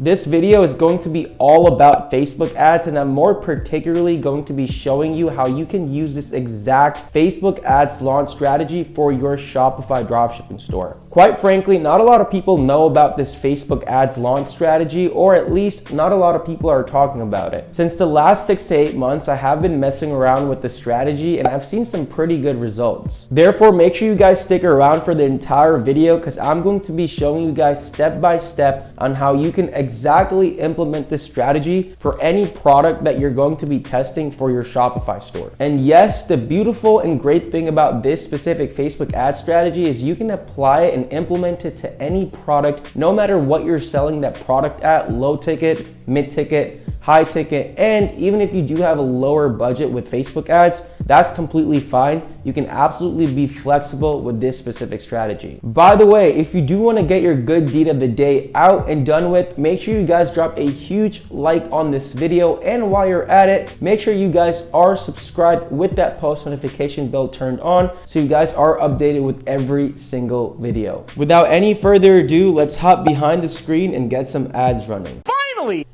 This video is going to be all about Facebook ads, and I'm more particularly going to be showing you how you can use this exact Facebook ads launch strategy for your Shopify dropshipping store. Quite frankly, not a lot of people know about this Facebook ads launch strategy, or at least not a lot of people are talking about it. Since the last 6 to 8 months, I have been messing around with the strategy and I've seen some pretty good results. Therefore, make sure you guys stick around for the entire video because I'm going to be showing you guys step by step on how you can exactly implement this strategy for any product that you're going to be testing for your Shopify store. And yes, the beautiful and great thing about this specific Facebook ad strategy is you can apply it and implement it to any product, no matter what you're selling that product at, low ticket, mid ticket, high ticket, and even if you do have a lower budget with Facebook ads, that's completely fine. You can absolutely be flexible with this specific strategy. By the way, if you do want to get your good deed of the day out and done with, make sure you guys drop a huge like on this video, and while you're at it, make sure you guys are subscribed with that post notification bell turned on so you guys are updated with every single video. Without any further ado, let's hop behind the screen and get some ads running. Finally!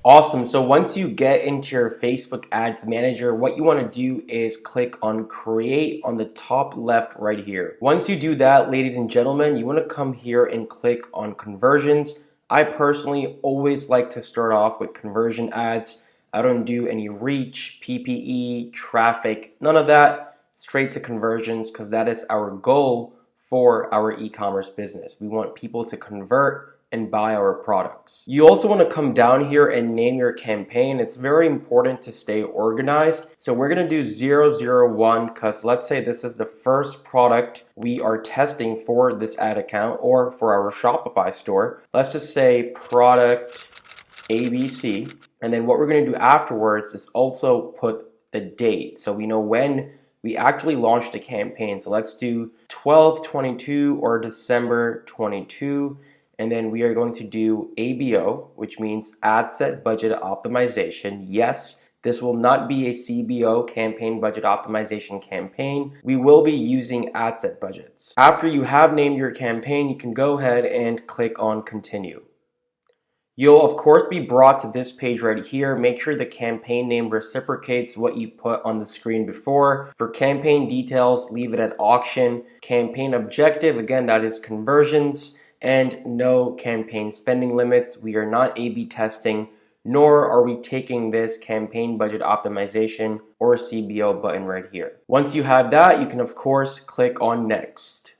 Awesome. So once you get into your Facebook Ads Manager, what you want to do is click on Create on the top left right here. Once you do that, ladies and gentlemen, you want to come here and click on Conversions. I personally always like to start off with conversion ads. I don't do any reach, PPE, traffic, none of that. Straight to conversions because that is our goal for our e-commerce business. We want people to convert and buy our products. You also want to come down here and name your campaign. It's very important to stay organized. So we're going to do 001 because let's say this is the first product we are testing for this ad account or for our Shopify store. Let's just say product ABC. And then what we're going to do afterwards is also put the date. So we know when we actually launched the campaign. So let's do 12/22 or December 22. And then we are going to do ABO, which means ad set budget optimization. Yes, this will not be a CBO, campaign budget optimization campaign. We will be using ad set budgets. After you have named your campaign, you can go ahead and click on continue. You'll of course be brought to this page right here. Make sure the campaign name reciprocates what you put on the screen before. For campaign details, leave it at auction. Campaign objective, again, that is conversions. And no campaign spending limits. We are not A/B testing, nor are we taking this campaign budget optimization or CBO button right here. Once you have that, you can of course click on next.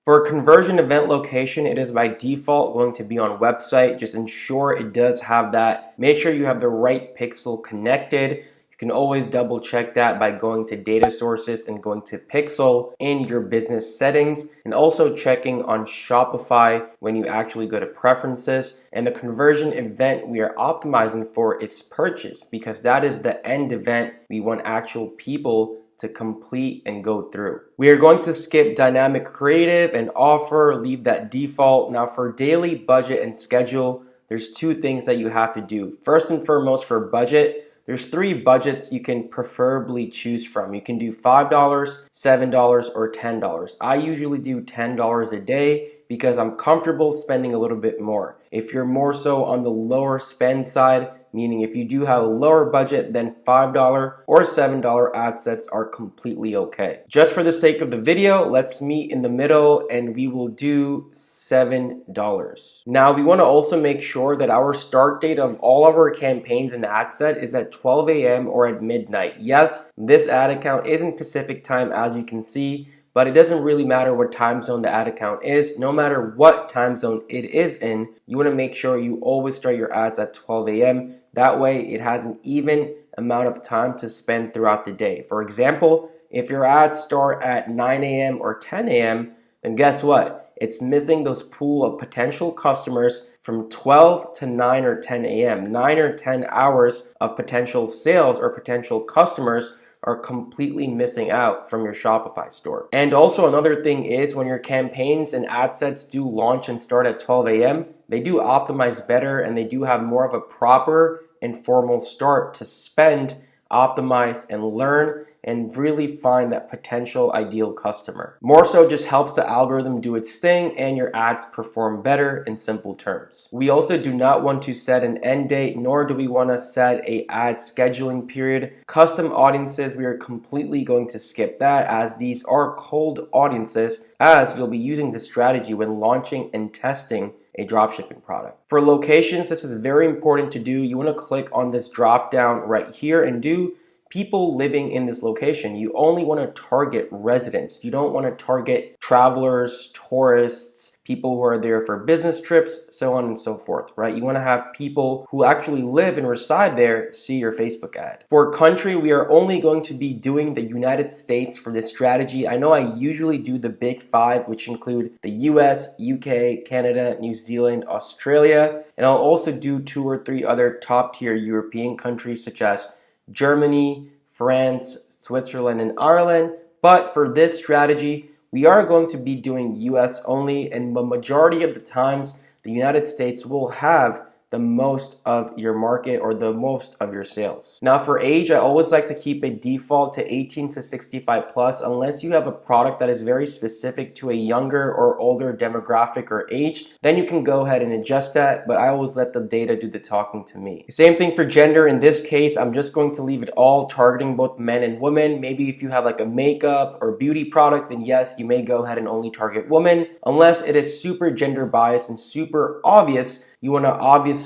For conversion event location, it is by default going to be on website. Just ensure it does have that. Make sure you have the right pixel connected. You can always double check that by going to data sources and going to pixel in your business settings, and also checking on Shopify when you actually go to preferences. And the conversion event we are optimizing for is purchase because that is the end event we want actual people to complete and go through. We are going to skip dynamic creative and offer, leave that default. Now for daily budget and schedule, there's two things that you have to do. First and foremost, for budget, there's 3 budgets you can preferably choose from. You can do $5, $7, or $10. I usually do $10 a day because I'm comfortable spending a little bit more. If you're more so on the lower spend side, meaning if you do have a lower budget, then $5 or $7 ad sets are completely okay. Just for the sake of the video, let's meet in the middle and we will do $7. Now we want to also make sure that our start date of all of our campaigns and ad set is at 12 a.m. or at midnight. Yes, this ad account is in Pacific time, as you can see, but it doesn't really matter what time zone the ad account is. No matter what time zone it is in, you want to make sure you always start your ads at 12 a.m. That way it has an even amount of time to spend throughout the day. For example, if your ads start at 9 a.m. or 10 a.m., then guess what? It's missing those pool of potential customers from 12 to 9 or 10 a.m. 9 or 10 hours of potential sales or potential customers are completely missing out from your Shopify store. And also another thing is when your campaigns and ad sets do launch and start at 12 a.m., they do optimize better and they do have more of a proper and formal start to spend optimize, and learn and really find that potential ideal customer. More so just helps the algorithm do its thing and your ads perform better in simple terms. We also do not want to set an end date, nor do we want to set a ad scheduling period. Custom audiences, we are completely going to skip that, as these are cold audiences, as you'll be using this strategy when launching and testing a dropshipping product. For locations, this is very important to do. You want to click on this drop down right here and do people living in this location. You only want to target residents. You don't want to target travelers, tourists, people who are there for business trips, so on and so forth, right? You want to have people who actually live and reside there see your Facebook ad. For country, we are only going to be doing the United States for this strategy. I know I usually do the big five, which include the US, UK, Canada, New Zealand, Australia, and I'll also do 2 or 3 other top tier European countries such as Germany, France, Switzerland, and Ireland. But for this strategy, we are going to be doing US only, and the majority of the times, the United States will have the most of your market or the most of your sales. Now for age, I always like to keep a default to 18 to 65 plus, unless you have a product that is very specific to a younger or older demographic or age, then you can go ahead and adjust that, but I always let the data do the talking to me. Same thing for gender. In this case, I'm just going to leave it all targeting both men and women. Maybe if you have like a makeup or beauty product, then yes, you may go ahead and only target women, unless it is super gender biased and super obvious. You want to obviously,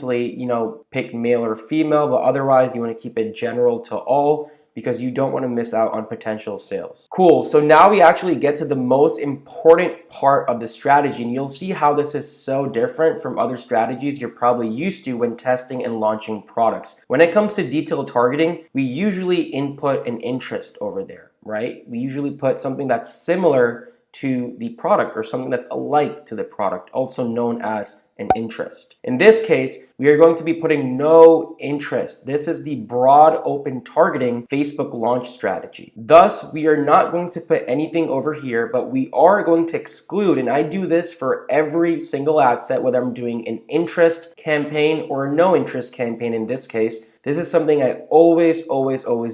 pick male or female, but otherwise you want to keep it general to all because you don't want to miss out on potential sales. Cool, so now we actually get to the most important part of the strategy, and you'll see how this is so different from other strategies you're probably used to when testing and launching products. When it comes to detailed targeting, we usually input an interest over there, right? We usually put something that's similar to the product or something that's alike to the product, also known as an interest. In this case, we are going to be putting no interest. This is the broad open targeting Facebook launch strategy. Thus, we are not going to put anything over here, but we are going to exclude, and I do this for every single ad set, whether I'm doing an interest campaign or a no interest campaign in this case. This is something I always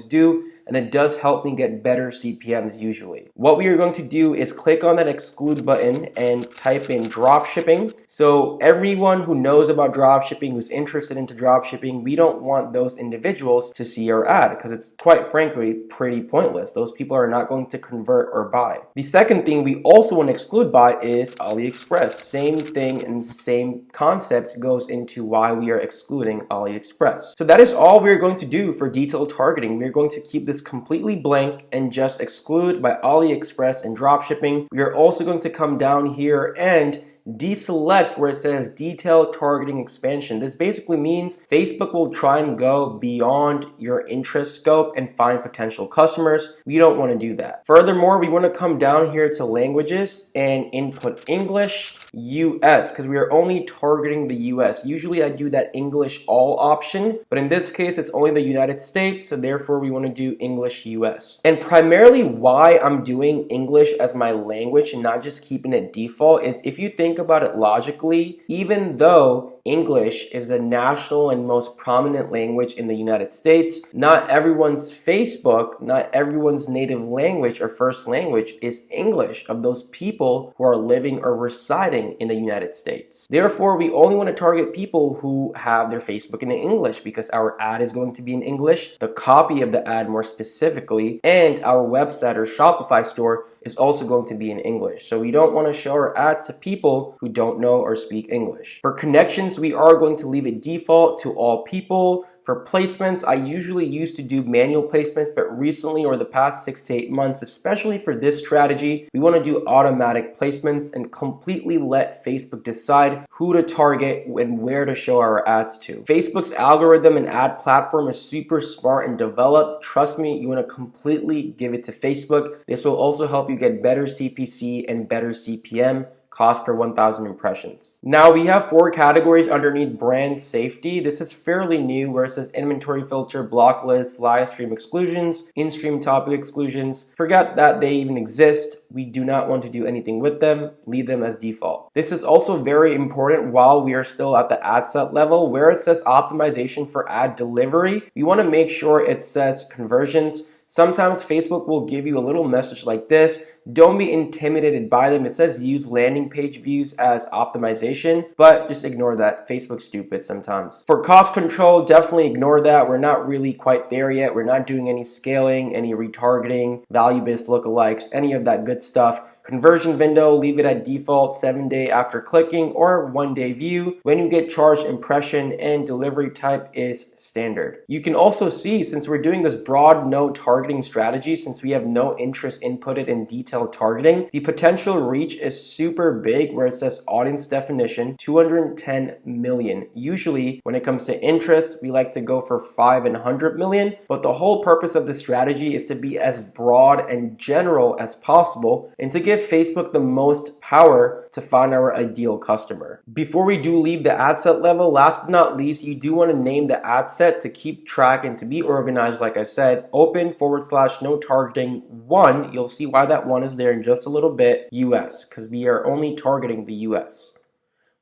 do, and it does help me get better CPMs usually. What we are going to do is click on that exclude button and type in dropshipping. So everyone who knows about dropshipping, who's interested into dropshipping, we don't want those individuals to see our ad because it's quite frankly pretty pointless. Those people are not going to convert or buy. The second thing we also want to exclude by is AliExpress. Same thing and same concept goes into why we are excluding AliExpress. So that is all we're going to do for detailed targeting. We're going to keep this completely blank and just exclude by AliExpress and dropshipping. We are also going to come down here and deselect where it says detailed targeting expansion. This basically means Facebook will try and go beyond your interest scope and find potential customers. We don't want to do that. Furthermore, we want to come down here to languages and input English, US, because we are only targeting the US. Usually I do that English all option, but in this case it's only the United States, so therefore we want to do English US. And primarily why I'm doing English as my language and not just keeping it default is, if you think about it logically, even though English is the national and most prominent language in the United States, not everyone's Facebook, not everyone's native language or first language is English of those people who are living or residing in the United States. Therefore, we only want to target people who have their Facebook in English because our ad is going to be in English, the copy of the ad more specifically, and our website or Shopify store is also going to be in English. So we don't want to show our ads to people who don't know or speak English. For connections, we are going to leave it default to all people. For placements, I usually used to do manual placements, but recently, or the past 6 to 8 months, especially for this strategy, we want to do automatic placements and completely let Facebook decide who to target and where to show our ads to. Facebook's algorithm and ad platform is super smart and developed. Trust me, you want to completely give it to Facebook. This will also help you get better CPC and better CPM cost per 1,000 impressions. Now we have 4 categories underneath brand safety. This is fairly new, where it says inventory filter, block list, live stream exclusions, in-stream topic exclusions. Forget that they even exist. We do not want to do anything with them. Leave them as default. This is also very important while we are still at the ad set level, where it says optimization for ad delivery. We want to make sure it says conversions. Sometimes Facebook will give you a little message like this. Don't be intimidated by them. It says use landing page views as optimization, but just ignore that. Facebook's stupid sometimes. For cost control, definitely ignore that. We're not really quite there yet. We're not doing any scaling, any retargeting, value-based lookalikes, any of that good stuff. Conversion window, leave it at default 7-day after clicking or 1-day view. When you get charged, impression and delivery type is standard. You can also see, since we're doing this broad no targeting strategy, since we have no interest inputted in detailed targeting, the potential reach is super big, where it says audience definition 210 million. Usually when it comes to interest, we like to go for 5 and 100 million, but the whole purpose of this strategy is to be as broad and general as possible and to give Facebook the most power to find our ideal customer. Before we do leave the ad set level, last but not least, you do want to name the ad set to keep track and to be organized. Like I said, open/no targeting 1. You'll see why that 1 is there in just a little bit. US, because we are only targeting the US.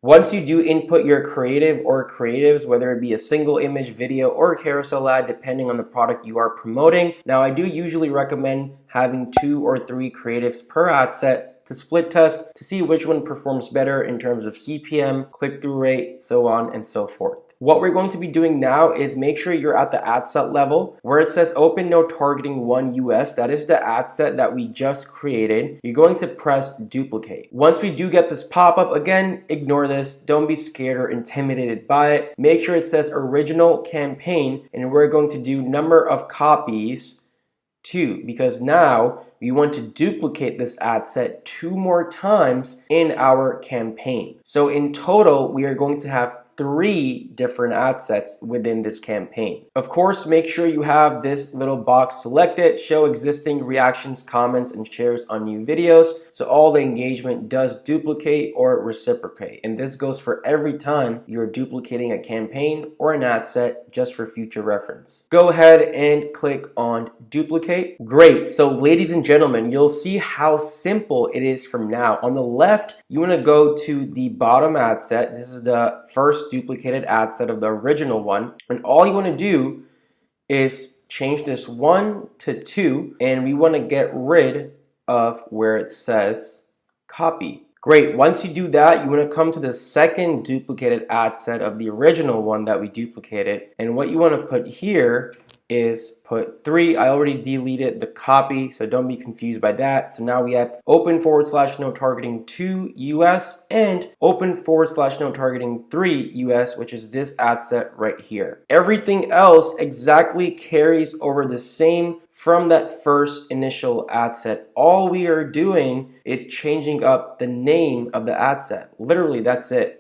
Once you do input your creative or creatives, whether it be a single image, video, or carousel ad, depending on the product you are promoting. Now, I do usually recommend having 2 or 3 creatives per ad set to split test to see which one performs better in terms of CPM, click-through rate, so on and so forth. What we're going to be doing now is make sure you're at the ad set level where it says open no targeting 1 US. That is the ad set that we just created. You're going to press duplicate. Once we do get this pop-up, again, ignore this. Don't be scared or intimidated by it. Make sure it says original campaign, and we're going to do number of copies 2, because now we want to duplicate this ad set 2 more times in our campaign. So in total, we are going to have 3 different ad sets within this campaign. Of course, make sure you have this little box selected, show existing reactions, comments, and shares on new videos, so all the engagement does duplicate or reciprocate. And this goes for every time you're duplicating a campaign or an ad set, just for future reference. Go ahead and click on duplicate. Great. So ladies and gentlemen, you'll see how simple it is from now. On the left, you want to go to the bottom ad set. This is the first duplicated ad set of the original one, and all you want to do is change this 1 to 2, and we want to get rid of where it says copy. Great. Once you do that, you want to come to the second duplicated ad set of the original one that we duplicated, and what you want to put here is put 3. I already deleted the copy, so don't be confused by that. So now we have open/no targeting 2 US and open/no targeting 3 US, which is this ad set right here. Everything else exactly carries over the same from that first initial ad set. All we are doing is changing up the name of the ad set. Literally, that's it.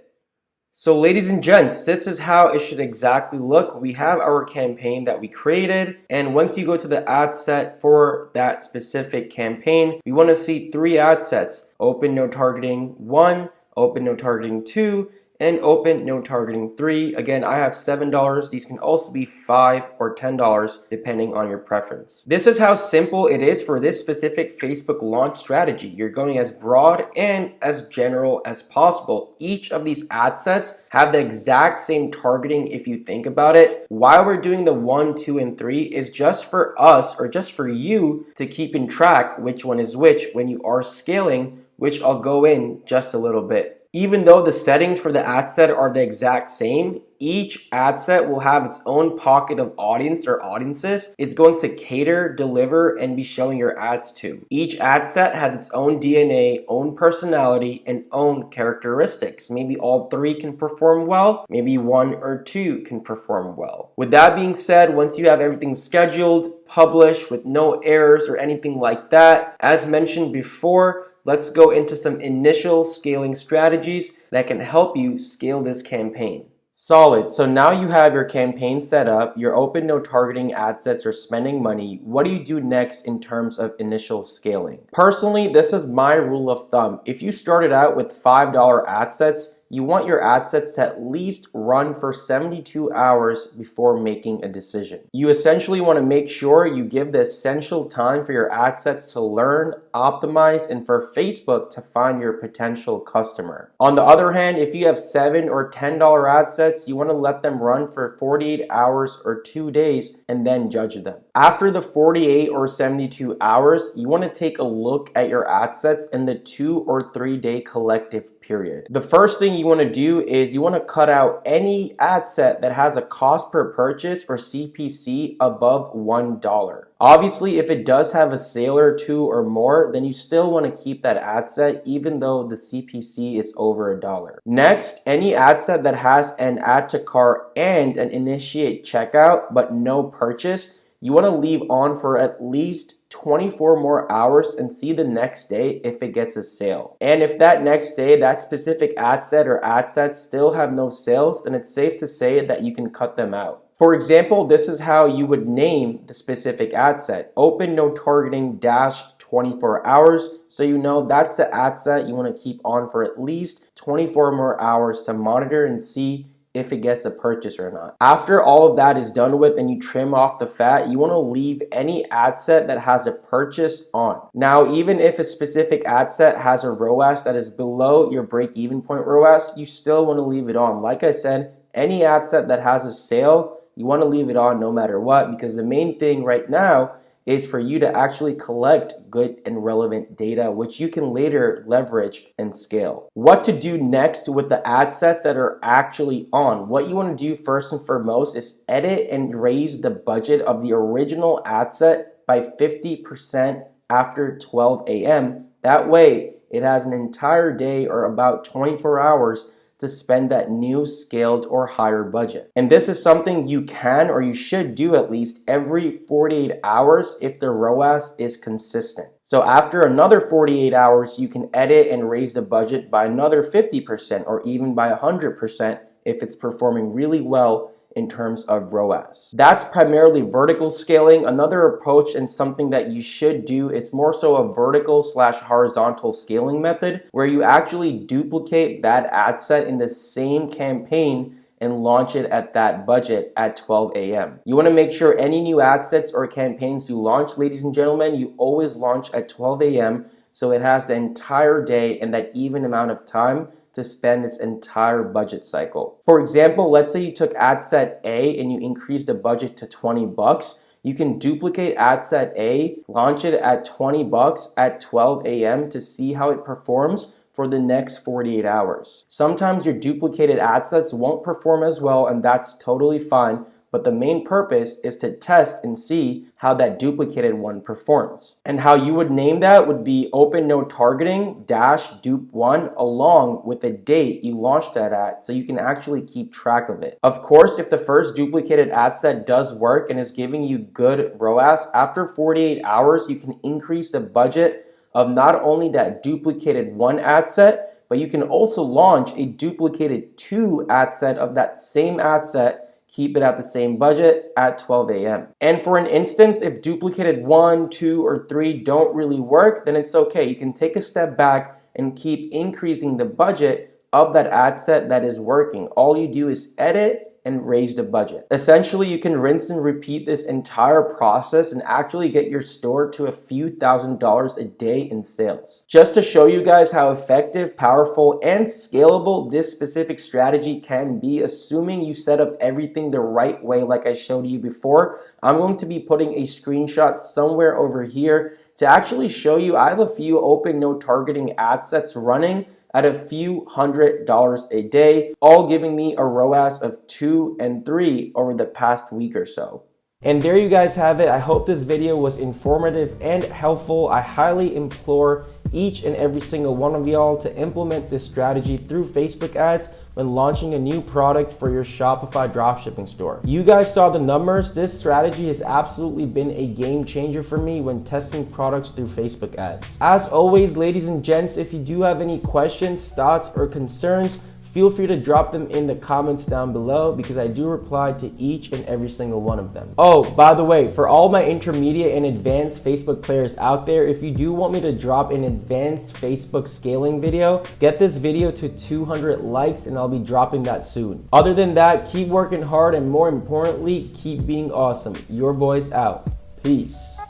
So ladies and gents, this is how it should exactly look. We have our campaign that we created, and once you go to the ad set for that specific campaign, we want to see 3 ad sets: open no targeting 1, open no targeting 2, and open no targeting 3. Again, I have $7. These can also be $5 or $10 depending on your preference. This is how simple it is for this specific Facebook launch strategy. You're going as broad and as general as possible. Each of these ad sets have the exact same targeting if you think about it. Why we're doing the 1, 2, and 3 is just for us, or just for you to keep in track which one is which when you are scaling, which I'll go in just a little bit. Even though the settings for the ad set are the exact same, each ad set will have its own pocket of audience or audiences it's going to cater, deliver, and be showing your ads to. Each ad set has its own DNA, own personality, and own characteristics. Maybe all 3 can perform well, maybe 1 or 2 can perform well. With that being said, once you have everything scheduled, published with no errors or anything like that, as mentioned before, let's go into some initial scaling strategies that can help you scale this campaign. Solid. So now you have your campaign set up, your open no targeting ad sets are spending money. What do you do next in terms of initial scaling? Personally, this is my rule of thumb. If you started out with $5 ad sets, you want your ad sets to at least run for 72 hours before making a decision. You essentially want to make sure you give the essential time for your ad sets to learn, optimize, and for Facebook to find your potential customer. On the other hand, if you have $7 or $10 ad sets, you want to let them run for 48 hours or 2 days and then judge them. After the 48 or 72 hours, you want to take a look at your ad sets in the 2 or 3 day collective period. The first thing you want to do is you want to cut out any ad set that has a cost per purchase or CPC above $1. Obviously, if it does have a sale or two or more, then you still want to keep that ad set even though the CPC is over $1. Next, any ad set that has an add to cart and an initiate checkout but no purchase, you want to leave on for at least 24 more hours and see the next day if it gets a sale. And if that next day, that specific ad set or ad sets still have no sales, then it's safe to say that you can cut them out. For example, this is how you would name the specific ad set. Open no targeting dash 24 hours. So you know that's the ad set you want to keep on for at least 24 more hours to monitor and see if it gets a purchase or not. After all of that is done with and you trim off the fat, you want to leave any ad set that has a purchase on. Now, even if a specific ad set has a ROAS that is below your break-even point ROAS, you still want to leave it on. Like I said, any ad set that has a sale, you want to leave it on no matter what, because the main thing right now is for you to actually collect good and relevant data, which you can later leverage and scale. What to do next with the ad sets that are actually on? What you want to do first and foremost is edit and raise the budget of the original ad set by 50% after 12 a.m. That way, it has an entire day or about 24 hours to spend that new scaled or higher budget. And this is something you can or you should do at least every 48 hours if the ROAS is consistent. So after another 48 hours, you can edit and raise the budget by another 50% or even by 100% if it's performing really well in terms of ROAS. That's primarily vertical scaling. Another approach and something that you should do is more so a vertical / horizontal scaling method where you actually duplicate that ad set in the same campaign and launch it at that budget at 12 a.m. You want to make sure any new ad sets or campaigns you launch, ladies and gentlemen, you always launch at 12 a.m. so it has the entire day and that even amount of time to spend its entire budget cycle. For example, let's say you took ad set A and you increased the budget to $20. You can duplicate ad set A, launch it at $20 at 12 a.m. to see how it performs for the next 48 hours. Sometimes your duplicated ad sets won't perform as well, and that's totally fine, but the main purpose is to test and see how that duplicated one performs. And how you would name that would be open no targeting dash dupe 1 along with the date you launched that at so you can actually keep track of it. Of course, if the first duplicated ad set does work and is giving you good ROAS, after 48 hours, you can increase the budget of not only that duplicated 1 ad set, but you can also launch a duplicated 2 ad set of that same ad set, keep it at the same budget at 12 a.m. And for an instance, if duplicated 1, 2, or 3 don't really work, then it's okay. You can take a step back and keep increasing the budget of that ad set that is working. All you do is edit and raise the budget. Essentially, you can rinse and repeat this entire process and actually get your store to a few $1,000s a day in sales. Just to show you guys how effective, powerful, and scalable this specific strategy can be, assuming you set up everything the right way like I showed you before, I'm going to be putting a screenshot somewhere over here to actually show you I have a few open no targeting ad sets running at a few $100s a day, all giving me a ROAS of 2 and 3 over the past week or so. And there you guys have it. I hope this video was informative and helpful. I highly implore each and every single one of y'all to implement this strategy through Facebook ads when launching a new product for your Shopify dropshipping store. You guys saw the numbers. This strategy has absolutely been a game changer for me when testing products through Facebook ads. As always, ladies and gents, if you do have any questions, thoughts, or concerns, feel free to drop them in the comments down below because I do reply to each and every single one of them. Oh, by the way, for all my intermediate and advanced Facebook players out there, if you do want me to drop an advanced Facebook scaling video, get this video to 200 likes and I'll be dropping that soon. Other than that, keep working hard and more importantly, keep being awesome. Your boy's out. Peace.